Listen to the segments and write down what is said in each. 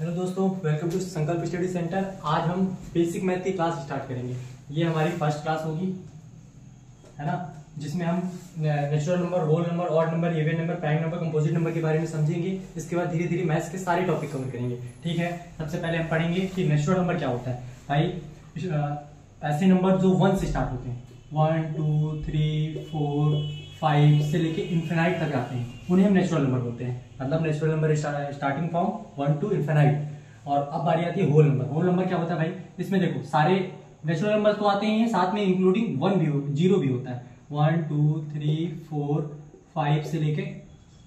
Hello दोस्तों, welcome to संकल्प study centre. आज हम बेसिक मैथ की क्लास स्टार्ट करेंगे। ये हमारी फर्स्ट क्लास होगी, है ना, जिसमें हम natural number, whole number, odd number, even number, prime number, composite number के बारे में समझेंगे। इसके बाद धीरे धीरे मैथ्स के सारे टॉपिक कवर करेंगे। ठीक है, सबसे पहले हम पढ़ेंगे कि नेचुरल नंबर क्या होता है। भाई ऐसे नंबर जो 1 से स्टार्ट होते हैं, 1 2 3 4 5 से लेके इन्फिनाइट तक आते हैं, उन्हें हम नेचुरल नंबर बोलते हैं। मतलब natural number starting from 1 to infinite. और अब बारी आती है होल नंबर। होल नंबर क्या होता है भाई? इसमें देखो सारे नेचुरल नंबर तो आते हैं, साथ में इंक्लूडिंग 1 भी, 0 भी होता है। 1 2 3 4 5 से लेके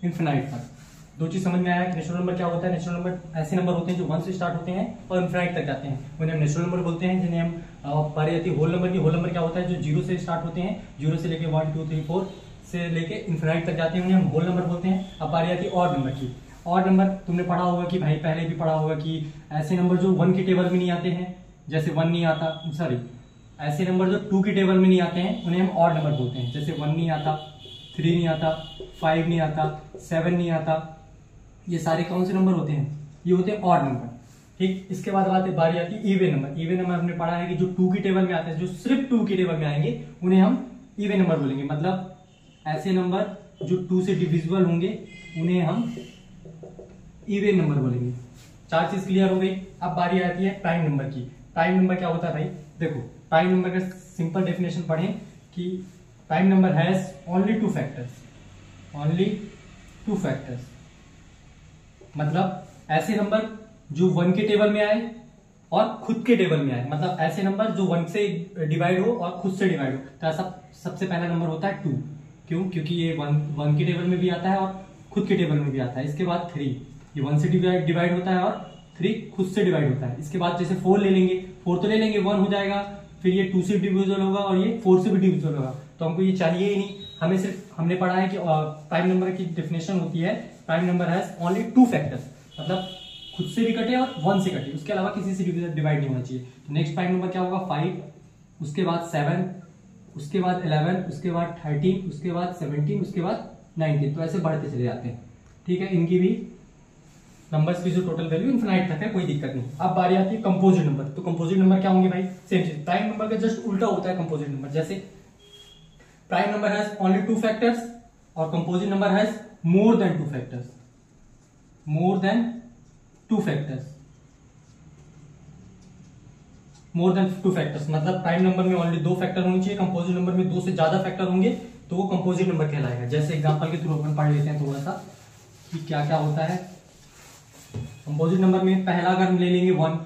इन्फिनाइट तक। दो चीज समझ में आया कि नेचुरल नंबर क्या होता है। नेचुरल नंबर ऐसे नंबर होते हैं जो 1 से स्टार्ट होते हैं और इन्फिनाइट तक जाते हैं, उन्हें हम नेचुरल नंबर बोलते हैं। जिन्हें हम बारी आती है होल नंबर की। होल नंबर क्या होता है? जो 0 से स्टार्ट होते हैं, 0 से लेके 1 2 3 4 से लेके इन्फिनाइट तक जाते हैं, उन्हें हम होल नंबर बोलते हैं। अब बारी आती है ऑड नंबर की। ऑड नंबर तुमने पढ़ा होगा कि भाई, पहले भी पढ़ा होगा कि ऐसे नंबर जो 1 की टेबल में नहीं आते हैं, जैसे 1 नहीं आता, सॉरी, ऐसे नंबर जो 2 की टेबल में नहीं आते हैं, उन्हें हम ऑड नंबर बोलते हैं। जैसे 1 नहीं आता, 3 नहीं आता, 5 नहीं आता, 7 नहीं आता। ये सारे कौन से नंबर होते हैं? ये होते हैं ऑड नंबर। ठीक, इसके बाद बारी आती है इवन नंबर। इवन नंबर हमने पढ़ा है कि जो 2 की टेबल में आते हैं, जो सिर्फ 2 की टेबल में आएंगे, उन्हें हम इवन नंबर बोलेंगे। मतलब ऐसे नंबर जो 2 से डिविजिबल होंगे, उन्हें हम इवन नंबर बोलेंगे। 4 चीज क्लियर हो गई। अब बारी आती है प्राइम नंबर की। प्राइम नंबर क्या होता है भाई? देखो, प्राइम नंबर का सिंपल डेफिनेशन पढ़ें कि prime number has only 2 factors. Only 2 factors मतलब ऐसे नंबर जो 1 के टेबल में आए और खुद के टेबल में आए। मतलब ऐसे नंबर जो 1 से डिवाइड हो और खुद से डिवाइड हो। तो ऐसा सबसे पहला नंबर होता है 2। क्यों? क्योंकि ये 1 के टेबल में भी आता है और खुद के टेबल में भी आता है। इसके बाद 3, ये 1 से डिवाइड होता है और 3 खुद से डिवाइड होता है। इसके बाद जैसे 4 ले लेंगे, 4 तो ले लेंगे, 1 हो जाएगा, फिर ये 2 से डिविजिबल होगा और ये 4 से भी डिविजिबल होगा। तो हमको ये चाहिए ही नहीं। हमें सिर्फ हमने पढ़ा है कि प्राइम नंबर की डेफिनेशन होती है, prime number has only 2 factors. मतलब खुद से भी कटे और 1 से कटे, उसके अलावा किसी से डिवाइड नहीं होना चाहिए। तो नेक्स्ट प्राइम नंबर क्या होगा? 5, उसके बाद 7, उसके बाद 11, उसके बाद 13, उसके बाद 17, उसके बाद 19। तो ऐसे बढ़ते चले जाते हैं। ठीक है, इनकी भी नंबर्स की जो टोटल वैल्यू इनफिनाइट तक है, कोई दिक्कत नहीं। अब बारी आती है कंपोजिट नंबर। तो कंपोजिट नंबर क्या होंगे भाई? सेम चीज, प्राइम नंबर का जस्ट उल्टा होता है कंपोजिट नंबर। जैसे prime number has only 2 factors और composite number has more than 2 factors. More than 2 factors. More than 2 factors मतलब प्राइम नंबर में ओनली 2 फैक्टर होने चाहिए, कंपोजिट नंबर में 2 से ज्यादा फैक्टर होंगे तो वो कंपोजिट नंबर कहलाएगा। जैसे एग्जांपल के थ्रू अपन पढ़ लेते हैं थोड़ा सा कि क्या क्या होता है। कंपोजिट नंबर में पहला अगर हम ले लेंगे 1,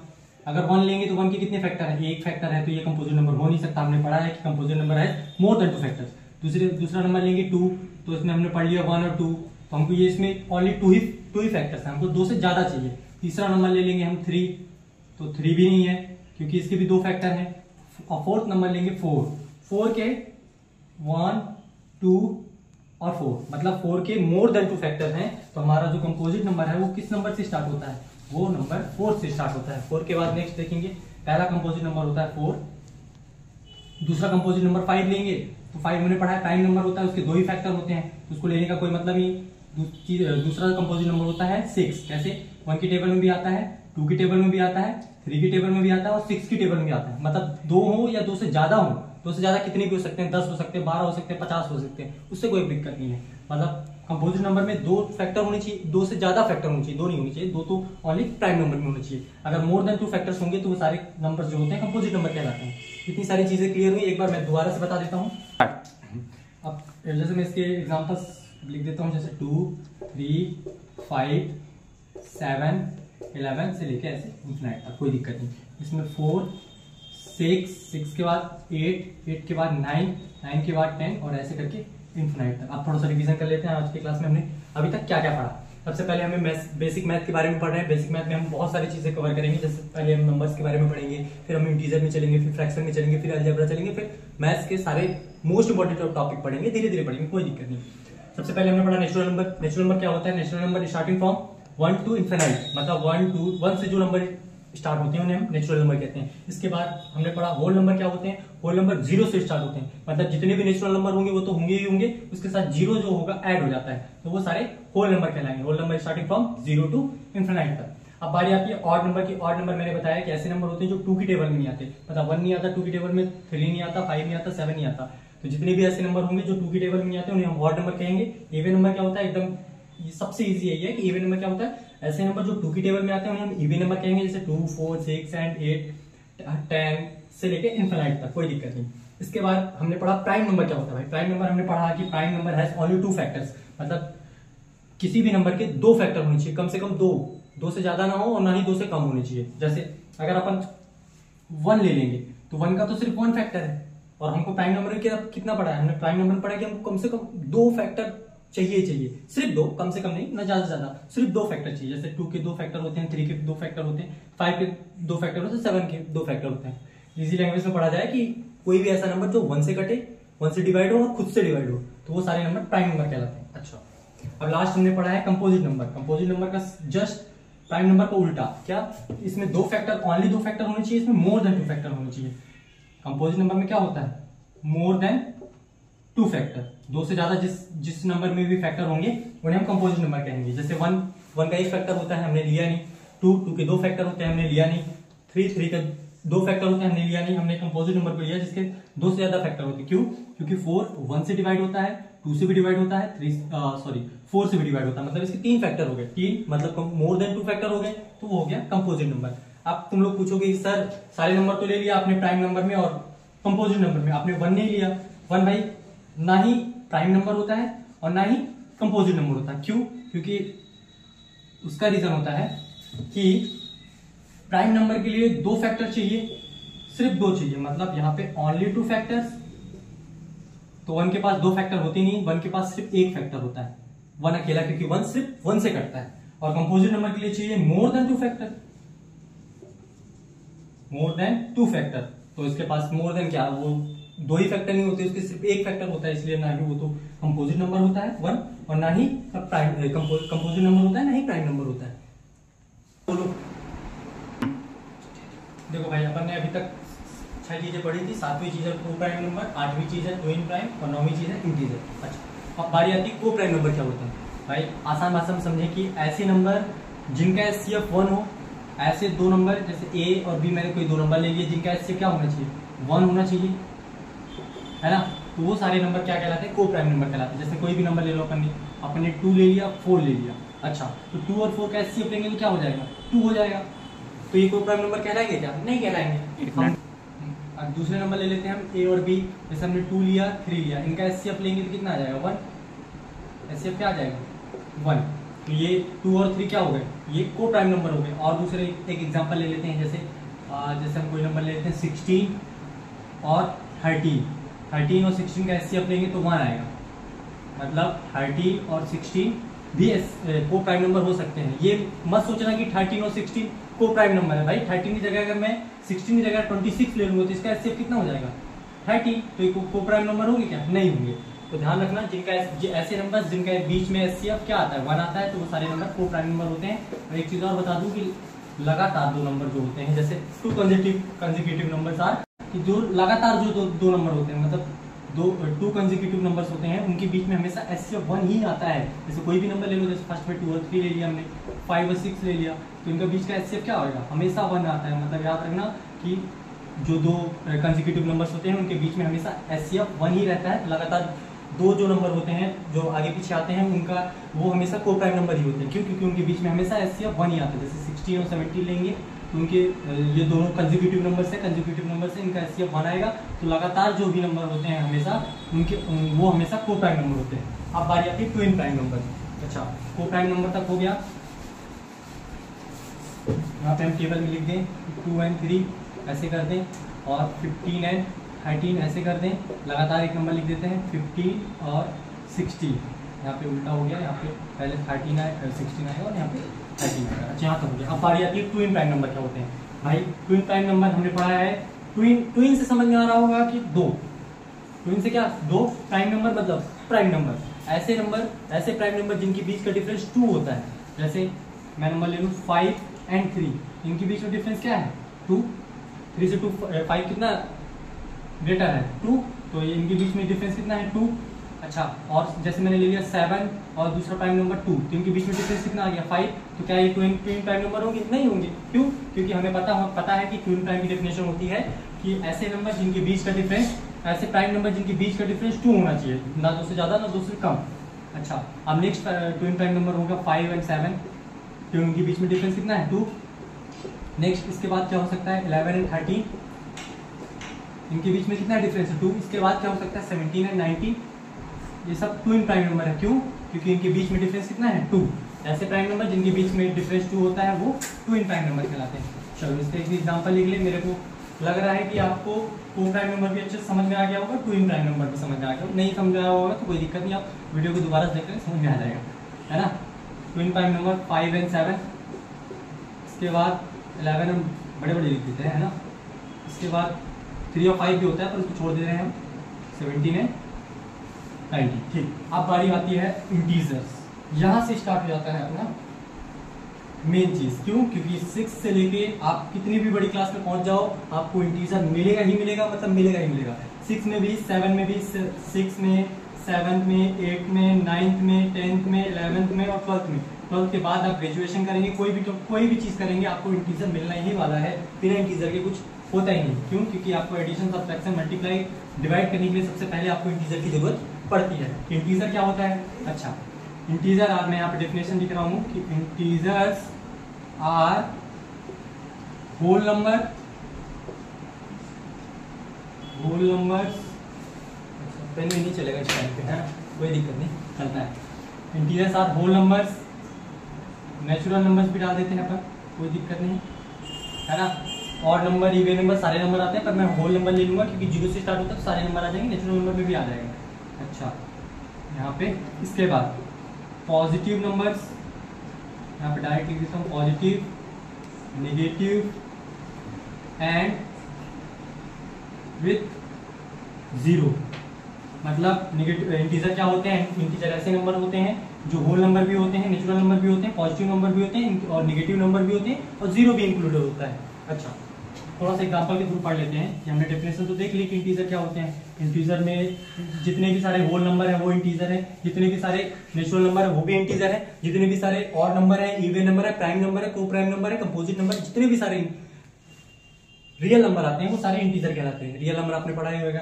अगर 1 लेंगे तो 1 के कितने फैक्टर है? एक फैक्टर है, तो ये कंपोजिट नंबर हो नहीं सकता। हमने पढ़ा है कि कंपोजिट नंबर है मोर देन 2 फैक्टर्स। दूसरा नंबर लेंगे 2, तो इसमें हमने पढ़ लिया 1 और 2, तो हमको ये इसमें ओनली 2 ही फैक्टर्स है, हमको 2 से ज्यादा चाहिए। तीसरा नंबर ले लेंगे हम 3, तो 3 भी नहीं है क्योंकि इसके भी 2 फैक्टर हैं। और फोर्थ नंबर लेंगे 4 के 1 2 और 4 मतलब 4 के मोर देन 2 फैक्टर हैं। तो हमारा जो कंपोजिट नंबर है वो किस नंबर से स्टार्ट होता है? वो नंबर 4 से स्टार्ट होता है। 4 के बाद नेक्स्ट देखेंगे, पहला कंपोजिट नंबर होता है 4, दूसरा कंपोजिट नंबर 5 लेंगे तो 5 हमने पढ़ा है प्राइम नंबर होता है, उसके 2 ही फैक्टर होते हैं, तो उसको लेने का कोई मतलब ही। दूसरा कंपोजिट नंबर होता है 6। कैसे? 1 की टेबल में भी आता है, 2 की टेबल में भी आता है, 3 की टेबल में भी आता है और 6 की टेबल में भी आता है। मतलब 2 हो या 2 से ज्यादा हो, 2 से ज्यादा कितने भी हो सकते हैं, 10 हो सकते हैं, 12 हो सकते हैं, 50 हो सकते हैं, उससे कोई दिक्कत नहीं है। मतलब कंपोजिट नंबर में 2 फैक्टर होने चाहिए, 2 से ज्यादा फैक्टर होने चाहिए, 2 नहीं होनी चाहिए, 2 तो ओनली प्राइम नंबर में होना चाहिए। अगर मोर देन 2 फैक्टर्स होंगे तो वो सारे नंबर जो होते हैं कंपोजिट नंबर कहलाते हैं। इतनी सारी चीजें क्लियर हुई। एक बार मैं दोबारा से बता देता हूँ। अब जैसे मैं इसके एग्जांपल्स लिख देता हूँ, जैसे 2 3 5 7 11 से लेके ऐसे इन्फिनाइट तक, कोई दिक्कत नहीं। इसमें 4 6 के बाद 8 के बाद 9 के बाद 10 और ऐसे करके इन्फिनाइट तक। आप थोड़ा सा रिवीजन कर लेते हैं। आज की क्लास में हमने अभी तक क्या क्या पढ़ा। सबसे पहले हमें बेसिक मैथ के बारे में पढ़ रहे हैं। बेसिक मैथ में हम बहुत सारी चीजें कवर करेंगे। जैसे पहले हम नंबर्स के बारे में पढ़ेंगे, फिर हम इंटीजर में चलेंगे, फिर फ्रैक्शन में चलेंगे, फिर अलजेब्रा चलेंगे, फिर मैथ्स के सारे मोस्ट इंपॉर्टेंट टॉपिक पढ़ेंगे। धीरे धीरे पढ़ेंगे, कोई दिक्कत नहीं। सबसे पहले हमने पढ़ा नेचुरल नंबर। नेचुरल नंबर क्या होता है? Natural number starting from 1 to infinite, मतलब 1 से जो नंबर स्टार्ट होते हैं उन्हें हम नेचुरल नंबर कहते हैं। इसके बाद हमने पढ़ा होल नंबर क्या होते हैं। होल नंबर 0 से स्टार्ट होते हैं, मतलब जितने भी नेचुरल नंबर होंगे वो तो होंगे ही होंगे, उसके साथ 0 जो होगा ऐड हो जाता है, तो वो सारे होल नंबर कहलाएंगे। Whole number starting from 0 to infinite तक। अब बारी आती है ऑड नंबर की। ऑड नंबर मैंने बताया कि ऐसे नंबर होते हैं जो 2 की टेबल में नहीं आते, मतलब 1 नहीं आता 2 की टेबल में, 3 नहीं आता, 5 नहीं आता, 7 नहीं आता। तो जितने भी ऐसे नंबर होंगे जो 2 की टेबल में नहीं आते उन्हें हम ऑड नंबर कहेंगे। इवन नंबर क्या होता है, एकदम सबसे इजी यही है कि इवन नंबर क्या होता है, ऐसे नंबर जो 2 की टेबल में आते हैं उन्हें हम इवन नंबर कहेंगे, जैसे 2, 4, 6 एंड 8, 10 से लेके इनफिनाइट तक, कोई दिक्कत नहीं। इसके बाद हमने पढ़ा प्राइम नंबर क्या होता है। भाई प्राइम नंबर हमने पढ़ा कि prime number has only 2 factors, मतलब किसी भी नंबर के 2 फैक्टर होने चाहिए, कम से कम 2 से ज्यादा ना हो और ना ही 2 से कम होने चाहिए। जैसे अगर अपन 1 ले लेंगे तो 1 का तो सिर्फ 1 फैक्टर है, और हमको प्राइम नंबर में कितना पढ़ा है, हमने प्राइम नंबर पढ़ा कि हमको कम से कम 2 फैक्टर चाहिए, सिर्फ 2, कम से कम नहीं, ना ज्यादा से ज्यादा, सिर्फ 2 फैक्टर चाहिए। जैसे 2 के 2 फैक्टर होते हैं, 3 के 2 फैक्टर होते हैं, 5 के 2 फैक्टर होते हैं, 7 के 2 फैक्टर होते हैं। इजी लैंग्वेज में पढ़ा जाए कि कोई भी ऐसा नंबर जो 1 से कटे, 1 से डिवाइड हो और खुद से डिवाइड हो, तो वो सारे नंबर प्राइम नंबर कहलाते हैं। अच्छा, अब लास्ट हमने पढ़ा है कंपोजिट नंबर। कंपोजिट नंबर का जस्ट प्राइम नंबर का उल्टा, क्या इसमें 2 फैक्टर, ओनली 2 फैक्टर होने चाहिए, इसमें मोर देन 2 फैक्टर होने चाहिए। कंपोजिट नंबर में क्या होता है, मोर देन 2 फैक्टर, 2 से ज्यादा जिस नंबर में भी फैक्टर होंगे उन्हें हम कंपोजिट नंबर कहेंगे। जैसे 1 का 1 फैक्टर होता है, हमने लिया नहीं। 2 के 2 फैक्टर होते हैं, हमने लिया नहीं। 3 के 2 फैक्टर होते हैं, हमने लिया नहीं। हमने कंपोजिट नंबर को लिया जिसके 2 से ज्यादा फैक्टर होते हैं। क्यों? क्योंकि 4 1 से डिवाइड होता है, 2 से भी डिवाइड होता है, 4 से भी डिवाइड होता है, मतलब इसके 3 फैक्टर हो गए। 3 मतलब मोर देन 2 फैक्टर हो गए, तो वो हो गया कंपोजिट नंबर। अब तुम लोग पूछोगे सर सारे नंबर तो ले लिया आपने प्राइम नंबर में और कंपोजिट नंबर में, आपने 1 नहीं लिया। 1 भाई ना ही प्राइम नंबर होता है और ना ही कंपोजिट नंबर होता है। क्यों? क्योंकि उसका रीजन होता है कि प्राइम नंबर के लिए 2 फैक्टर चाहिए, सिर्फ 2 चाहिए, मतलब यहां पे ओनली 2 फैक्टर्स। तो 1 के पास 2 फैक्टर होते नहीं, 1 के पास सिर्फ 1 फैक्टर होता है, 1 अकेला, क्योंकि 1 सिर्फ 1 से कटता है। और कंपोजिट नंबर के लिए चाहिए मोर देन 2 फैक्टर, मोर देन 2 फैक्टर। तो इसके पास मोर देन क्या, वो 2 ही फैक्टर नहीं होते, उसके सिर्फ 1 फैक्टर होता है, इसलिए ना ही वो तो कंपोजिट नंबर होता है 1, और ना ही कंपोजिट नंबर होता है, ना ही प्राइम नंबर होता है। बोलो, देखो भाई अपन ने अभी तक 6 चीजें पढ़ी थी। 7वीं चीज है को प्राइम नंबर, 8वीं चीज है ट्विन प्राइम और 9वीं चीज है इंटीजर। अच्छा, अब बारी आती है को प्राइम नंबर क्या होता है। भाई आसान भाषा में समझे कि ऐसे नंबर जिनका एचसीएफ 1 हो, ऐसे 2 नंबर जैसे ए और बी, मैंने कोई 2 नंबर ले लिए जिनका एचसीएफ क्या होना चाहिए, 1 होना चाहिए, है ना। तो वो सारे नंबर क्या कहलाते हैं, को प्राइम नंबर कहलाते हैं। जैसे कोई भी नंबर ले लो, अपन ने 2 ले लिया, 4 ले लिया। अच्छा, तो 2 और 4 का एचसीएफ लेंगे तो क्या हो जाएगा, 2 हो जाएगा। तो ये को प्राइम नंबर कहलाएंगे क्या, नहीं कहलाएंगे। हम दूसरे नंबर ले लेते हैं हम ए और बी, जैसे हमने 2 लिया 3 लिया, इनका एचसीएफ लेंगे तो कितना आ जाएगा, 1। एचसीएफ क्या आ जाएगा, 1। तो ये 2 और 3 क्या हो गए, ये को प्राइम नंबर हो गए। और दूसरे एक एग्जांपल ले लेते हैं, जैसे हम कोई नंबर ले लेते हैं 16 और 13 और 16 का एचसीएफ लेंगे तो 1 आएगा, मतलब 13 और 16 भी को प्राइम नंबर हो सकते हैं। ये मत सोचना कि 13 और 16 को प्राइम नंबर है। भाई 13 की जगह अगर मैं 16 की जगह 26 ले लूंगा तो इसका एचसीएफ कितना हो जाएगा, 30। तो ये को प्राइम नंबर होंगे क्या, नहीं होंगे। तो ध्यान रखना, जिनका ऐसे नंबर जिनका बीच में एचसीएफ क्या आता है, 1 आता है, तो वो सारे नंबर को प्राइम नंबर होते हैं। और एक चीज और बता दूं कि लगातार 2 नंबर जो होते हैं, जैसे 2 कंसेक्यूटिव नंबर्स आर, कि जो लगातार जो 2 नंबर होते हैं, मतलब 2 कंसेक्यूटिव नंबर्स होते हैं, उनके बीच में हमेशा एचसीएफ 1 ही आता है। जैसे कोई भी नंबर ले लो, जैसे फर्स्ट में 2 और 3 ले लिया हमने, 5 और 6 ले लिया, तो इनका बीच का एचसीएफ क्या होगा, हमेशा 1 आता है। मतलब याद रखना कि जो 2 कंसेक्यूटिव नंबर्स होते हैं उनके बीच में हमेशा एचसीएफ 1 ही रहता है। लगातार 2 जो नंबर होते हैं जो आगे पीछे आते हैं उनका वो हमेशा को प्राइम नंबर ही होते हैं। क्यों? क्योंकि उनके बीच में हमेशा एचसीएफ 1 ही आता है। जैसे 16 और 17 लेंगे तो उनके ये दोनों कंसेक्यूटिव नंबर से इनका एचसीएफ 1 आएगा। तो लगातार जो भी नंबर होते हैं हमेशा उनके वो हमेशा को प्राइम नंबर होते हैं। अब बारी आती है ट्विन प्राइम नंबर। अच्छा, को प्राइम नंबर तक हो गया। यहाँ पे हम टेबल में लिख दें 2 और 3 ऐसे कर दें, और 15 और 13 ऐसे कर दें। लगातार एक नंबर लिख देते हैं 15 और 16। यहाँ पे उल्टा हो गया, यहाँ पे पहले 13 आए 16 आएगा और यहाँ पे 13 आएगा। अच्छा, यहाँ तक हो गया। अब बारी आती है ट्विन प्राइम नंबर क्या होते हैं। भाई ट्विन प्राइम नंबर हमने पढ़ा है, ट्विन से समझ में आ रहा होगा कि 2 ट्विन से क्या 2 प्राइम नंबर मतलब प्राइम नंबर, ऐसे प्राइम नंबर जिनके बीच का डिफरेंस 2 होता है। जैसे मैं नंबर ले लूँ 5 और 3, इनके बीच में डिफरेंस क्या है 2। 3 से 5 कितना ग्रेटर है 2, तो ये इनके बीच में डिफरेंस कितना है 2। अच्छा, और जैसे मैंने ले लिया 7 और दूसरा प्राइम नंबर 2, तो इनके बीच में डिफरेंस कितना आ गया 5, तो क्या ये ट्विन प्राइम नंबर होंगे? नहीं होंगे। क्यों? क्योंकि हमें पता है कि ट्विन प्राइम की डेफिनेशन होती है कि ऐसे नंबर जिनके बीच का डिफरेंस, ऐसे प्राइम नंबर जिनके बीच का डिफरेंस 2 होना चाहिए, ना 2 से ज्यादा ना 2 से कम। अच्छा, अब नेक्स्ट ट्विन प्राइम नंबर होगा 5 एंड 7, तो उनके बीच में डिफरेंस कितना है 2। नेक्स्ट इसके बाद क्या हो सकता है 11 एंड 13, इनके बीच में कितना डिफरेंस है 2। इसके बाद क्या हो सकता है 17 एंड 19, ये सब ट्विन प्राइम नंबर है। क्यों? क्योंकि इनके बीच में डिफरेंस कितना है 2। ऐसे प्राइम नंबर जिनके बीच में डिफरेंस 2 होता है वो ट्विन प्राइम नंबर कहलाते हैं। चलो इसका एक एग्जांपल लिख ले। मेरे को लग रहा है कि आपको को प्राइम नंबर भी अच्छे से समझ में आ गया होगा, ट्विन प्राइम नंबर भी समझ में आ गया। नहीं समझ में आया होगा तो कोई दिक्कत नहीं, आप वीडियो को दोबारा देख लें, समझ में आ जाएगा, है ना। ट्विन प्राइम नंबर 5 एंड 7, इसके बाद 11 हम बड़े बड़े लिख देते हैं, है ना। इसके बाद 3 और 5 भी होता है पर उसको छोड़ दे रहे हैं हम, 17 एंड 19। ठीक, अब बारी आती है इंटीजर्स। यहां से स्टार्ट हो जाता है अपना मेन चीज। क्यों? क्योंकि 6 से लेके आप कितनी भी बड़ी क्लास में पहुंच जाओ आपको इंटीजर मिलेगा ही मिलेगा, मतलब मिलेगा ही मिलेगा। 6 में भी, 7 में भी, 6 में, 7 में, 8 में, 9th में, 10th में, 11th में और 12th में। 12th के बाद आप ग्रेजुएशन करेंगे, कोई भी चीज करेंगे, आपको इंटीजर मिलना ही वाला है। बिना इंटीजर के कुछ होता ही नहीं। क्यों? क्योंकि आपको एडिशन, सब्ट्रैक्शन, मल्टीप्लाई, डिवाइड करने के लिए सबसे पहले आपको इंटीजर की जरूरत पड़ती है। इंटीजर क्या होता है? अच्छा, इंटीजर मैं यहाँ पे डेफिनेशन लिख रहा हूँ कि integers are whole numbers, pen में नहीं चलेगा इस टाइम पे, है कोई दिक्कत नहीं, चलता है। Integers are whole numbers, natural numbers भी डाल देते हैं अपन, कोई दिक्कत नहीं, है ना। ऑड नंबर, इवन नंबर, सारे नंबर आते हैं, पर मैं होल नंबर ले लूंगा क्योंकि 0 से स्टार्ट होता है तो सारे नंबर आ जाएंगे, नेचुरल नंबर में भी आ जाएगा। अच्छा, यहाँ पे इसके बाद पॉजिटिव नंबर्स, यहाँ पे डायरेक्ट लिख देता हूँ पॉजिटिव, नेगेटिव एंड विथ 0। मतलब नेगेटिव इंटीजर क्या होते हैं? इंटीजर ऐसे नंबर होते हैं जो होल नंबर भी होते हैं, नेचुरल नंबर भी होते हैं, पॉजिटिव नंबर भी होते हैं और नेगेटिव नंबर भी होते हैं और 0 भी इंक्लूडेड होता है। अच्छा, थोड़ा सा एग्जांपल के थ्रू पढ़ लेते हैं कि हमने डेफिनेशन तो देख ली कि इंटीजर क्या होते हैं। इंटीजर में जितने भी सारे होल नंबर है वो इंटीजर है, जितने भी सारे नेचुरल नंबर है वो भी इंटीजर है, जितने भी सारे ऑड नंबर है, इवन नंबर है, प्राइम नंबर है, को प्राइम नंबर है, कंपोजिट नंबर, जितने भी सारे रियल नंबर आते हैं वो सारे इंटीजर कहलाते हैं। रियल नंबर आपने पढ़ा ही होगा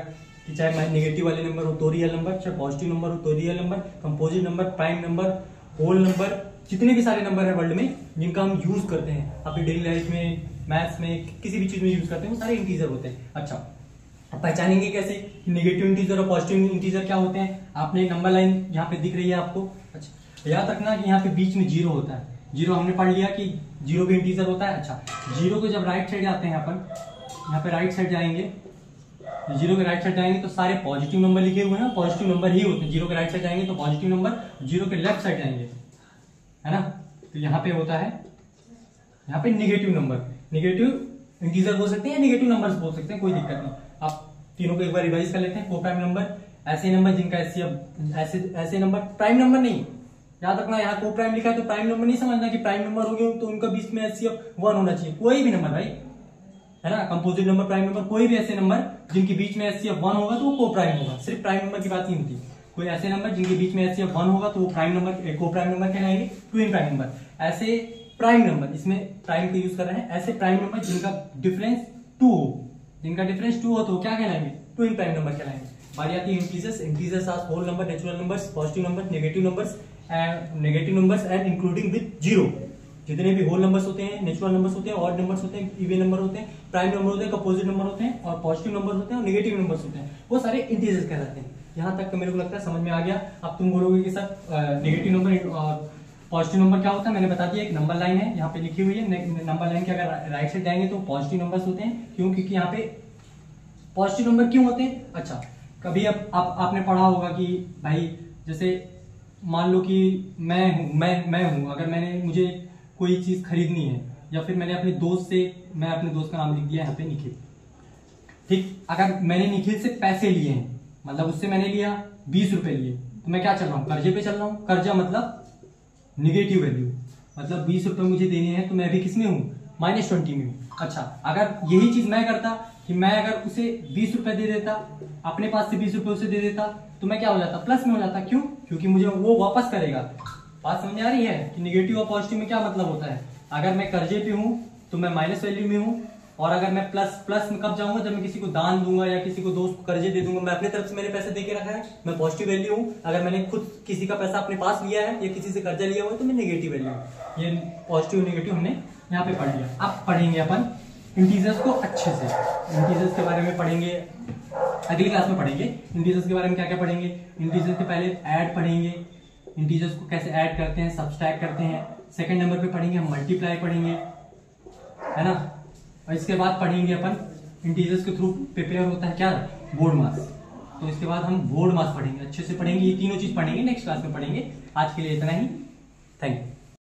कि चाहे नेगेटिव वाले नंबर हो तो रियल नंबर, चाहे पॉजिटिव नंबर हो तो real number, composite number, prime number, whole number, जितने भी सारे नंबर है वर्ल्ड में जिनका हम यूज करते हैं अपनी डेली लाइफ में, मैथ्स में, किसी भी चीज में यूज करते हैं, वो सारे इंटीजर होते हैं। अच्छा, अब पहचानेंगे कैसे कि नेगेटिव इंटीजर और पॉजिटिव इंटीजर क्या होते हैं? आपने नंबर लाइन यहाँ पे दिख रही है आपको। अच्छा, याद रखना कि यहाँ पे बीच में 0 होता है। 0 हमने पढ़ लिया कि 0 भी इंटीजर होता है। अच्छा, 0 को जब राइट साइड आते हैं अपन, यहाँ पे राइट साइड जाएंगे, 0 के राइट साइड जाएंगे तो सारे पॉजिटिव नंबर लिखे हुए हैं, पॉजिटिव नंबर ही होते हैं। 0 के राइट साइड जाएंगे तो पॉजिटिव नंबर, 0 के लेफ्ट साइड जाएंगे, है ना। तो यहाँ पे होता है, यहाँ पे नेगेटिव नंबर, नेगेटिव इंटीजर बोल सकते हैं, नेगेटिव नंबर्स बोल सकते हैं, कोई दिक्कत नहीं। आप तीनों को एक बार रिवाइज कर लेते हैं। को प्राइम नंबर ऐसे नंबर जिनका ऐसे नंबर, प्राइम नंबर नहीं, याद रखना यहाँ को प्राइम लिखा है तो प्राइम नंबर नहीं समझना कि प्राइम नंबर हो गए तो उनका बीच में HCF 1 होना चाहिए। कोई भी नंबर भाई, है ना, कंपोजिट नंबर, प्राइम नंबर, कोई भी ऐसे नंबर जिनके बीच में HCF 1 होगा तो वो को प्राइम होगा। सिर्फ प्राइम नंबर की बात नहीं होती, कोई ऐसे नंबर जिनके बीच में HCF 1 होगा तो वो prime number, co-prime number कहलाएंगे, ट्विन प्राइम नंबर। ऐसे प्राइम नंबर, इसमें प्राइम का यूज कर रहे हैं, ऐसे प्राइम नंबर जिनका डिफरेंस 2 हो, जिनका डिफरेंस 2 हो तो क्या कहलाएंगे? ट्विन प्राइम नंबर कहलाएंगे। बारी आती है integers. Integers are whole number, natural numbers, positive number, negative numbers and including with 0। जितने भी होल नंबर्स होते हैं, नेचुरल नंबर्स होते हैं, ऑड नंबर्स होते हैं, इवन नंबर होते हैं, प्राइम नंबर होते हैं, कंपोजिट नंबर होते हैं और पॉजिटिव नंबर होते हैं और नेगेटिव नंबर्स होते हैं, वो सारे इंटीजर्स कहलाते हैं। यहाँ तक मेरे को लगता है समझ में आ गया। अब तुम बोलोगे कि सर नेगेटिव नंबर और पॉजिटिव नंबर क्या होता है? मैंने बता दिया, एक नंबर लाइन है यहाँ पे लिखी हुई है। नंबर लाइन के अगर राइट साइड जाएंगे तो पॉजिटिव नंबर्स होते हैं। क्यों? क्योंकि यहाँ पे पॉजिटिव नंबर क्यों होते हैं? अच्छा, कभी अब आपने पढ़ा होगा कि भाई जैसे मान लो कि मैं हूं, अगर मुझे कोई चीज खरीदनी है या फिर मैं अपने दोस्त का नाम लिख दिया यहाँ पे निखिल, ठीक। अगर मैंने निखिल से पैसे लिए हैं, मतलब उससे मैंने लिया 20 रुपए लिए, तो मैं क्या चल रहा हूँ? कर्जे पे चल रहा हूँ। कर्जा मतलब निगेटिव वैल्यू, मतलब 20 रुपए मुझे देने हैं तो मैं अभी किसमें हूँ? -20 में हूँ। अच्छा, अगर यही चीज मैं करता कि मैं अगर उसे 20 रुपए दे देता, अपने पास से 20 रुपए उसे दे देता, तो मैं क्या हो जाता, प्लस में हो जाता। क्यों? क्योंकि मुझे वो वापस करेगा। बात समझ आ रही है कि निगेटिव और पॉजिटिव में क्या मतलब होता है। अगर मैं कर्जे पे हूँ तो मैं माइनस वैल्यू में हूँ, और अगर मैं प्लस में कब जाऊंगा, जब मैं किसी को दान दूंगा या किसी को दोस्त को कर्जे दे दूंगा। मैं अपने तरफ से मैंने पैसे दे के रखा है, मैं पॉजिटिव वैल्यू हूँ। अगर मैंने खुद किसी का पैसा अपने पास लिया है या किसी से कर्जा लिया हुआ है तो मैं नेगेटिव वैल्यू हूँ। ये पॉजिटिव नेगेटिव हमने यहाँ पे पढ़ लिया। अब पढ़ेंगे अपन इंटीजर्स को अच्छे से। इंटीजर्स के बारे में पढ़ेंगे, अगली क्लास में पढ़ेंगे इंटीजर्स के बारे में। क्या क्या पढ़ेंगे? इंटीजर्स के पहले ऐड पढ़ेंगे, इंटीजर्स को कैसे ऐड करते हैं, सब्सट्रैक्ट करते हैं। सेकंड नंबर पे पढ़ेंगे हम मल्टीप्लाई पढ़ेंगे, है ना। और इसके बाद पढ़ेंगे अपन इंटीजर्स के थ्रू प्रिपेयर होता है क्या, बोर्ड मास। तो इसके बाद हम बोर्ड मास पढ़ेंगे, अच्छे से पढ़ेंगे। ये तीनों चीज पढ़ेंगे, नेक्स्ट क्लास में पढ़ेंगे। आज के लिए इतना ही, थैंक यू।